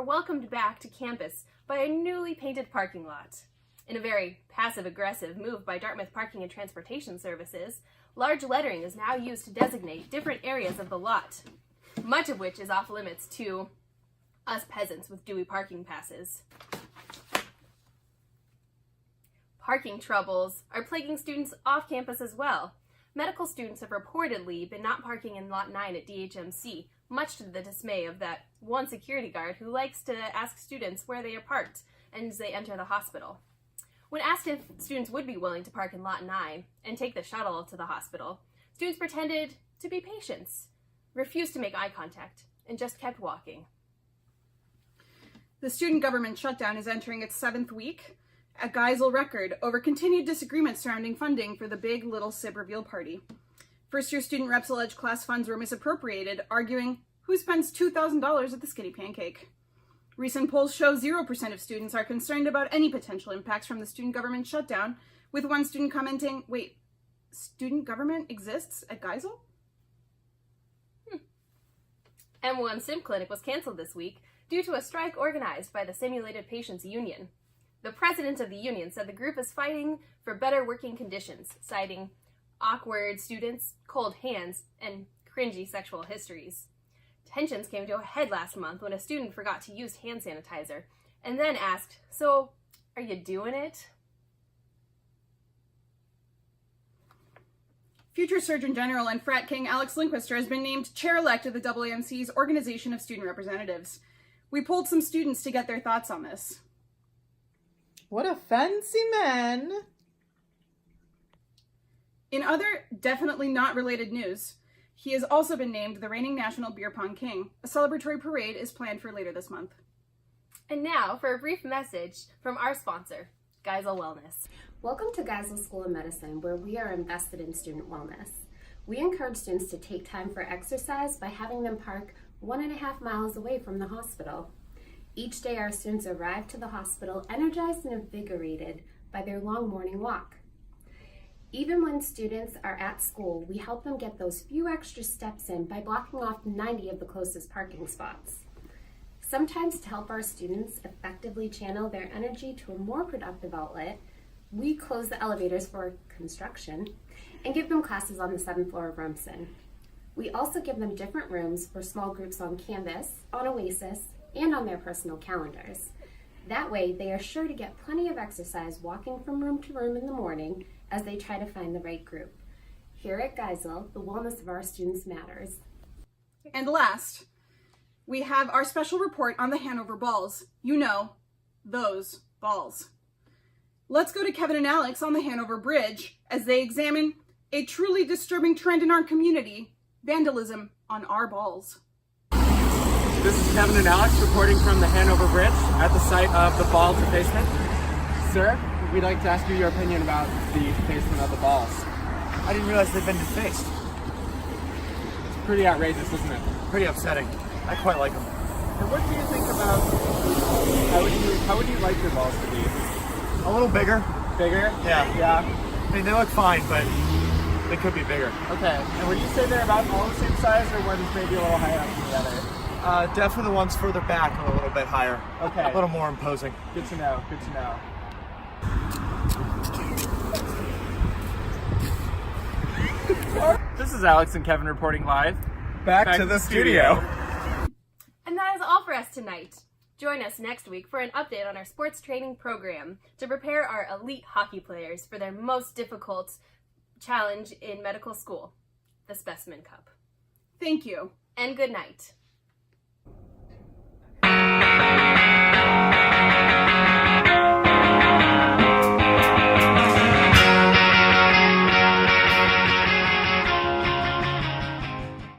were welcomed back to campus by a newly painted parking lot. In a very passive-aggressive move by Dartmouth Parking and Transportation Services, large lettering is now used to designate different areas of the lot, much of which is off limits to us peasants with Dewey parking passes. Parking troubles are plaguing students off campus as well. Medical students have reportedly been not parking in Lot 9 at DHMC, much to the dismay of that one security guard who likes to ask students where they are parked as they enter the hospital. When asked if students would be willing to park in Lot 9 and take the shuttle to the hospital, students pretended to be patients, refused to make eye contact, and just kept walking. The student government shutdown is entering its 7th week, a Geisel record over continued disagreements surrounding funding for the Big Little SIB reveal party. First-year student reps allege class funds were misappropriated, arguing, who spends $2,000 at the Skinny Pancake? Recent polls show 0% of students are concerned about any potential impacts from the student government shutdown, with one student commenting, wait, student government exists at Geisel? M1 Sim Clinic was canceled this week due to a strike organized by the Simulated Patients Union. The president of the union said the group is fighting for better working conditions, citing awkward students, cold hands, and cringy sexual histories. Tensions came to a head last month when a student forgot to use hand sanitizer and then asked, "So, are you doing it?" Future Surgeon General and frat king Alex Linquister has been named chair-elect of the AAMC's Organization of Student Representatives. We polled some students to get their thoughts on this. What a fancy man! In other definitely not related news, he has also been named the reigning National Beer Pong King. A celebratory parade is planned for later this month. And now for a brief message from our sponsor, Geisel Wellness. Welcome to Geisel School of Medicine, where we are invested in student wellness. We encourage students to take time for exercise by having them park 1.5 miles away from the hospital. Each day our students arrive to the hospital energized and invigorated by their long morning walk. Even when students are at school, we help them get those few extra steps in by blocking off 90 of the closest parking spots. Sometimes to help our students effectively channel their energy to a more productive outlet, we close the elevators for construction and give them classes on the 7th floor of Rumson. We also give them different rooms for small groups on Canvas, on Oasis, and on their personal calendars. That way, they are sure to get plenty of exercise walking from room to room in the morning as they try to find the right group. Here at Geisel, the wellness of our students matters. And last, we have our special report on the Hanover balls. You know, those balls. Let's go to Kevin and Alex on the Hanover Bridge as they examine a truly disturbing trend in our community, vandalism on our balls. This is Kevin and Alex reporting from the Hanover Bridge at the site of the ball defacement. Sir, we'd like to ask you your opinion about the defacement of the balls. I didn't realize they'd been defaced. It's pretty outrageous, isn't it? Pretty upsetting. I quite like them. And what do you think about how would you like your balls to be? A little bigger. Bigger? Yeah. Yeah. I mean, they look fine, but they could be bigger. Okay. And would you say they're about all the same size, or one's maybe a little higher up than the other? Definitely the ones further back are a little bit higher. Okay. A little more imposing. Good to know. Good to know. This is Alex and Kevin reporting live. Back to the studio. And that is all for us tonight. Join us next week for an update on our sports training program to prepare our elite hockey players for their most difficult challenge in medical school, the Specimen Cup. Thank you. And good night.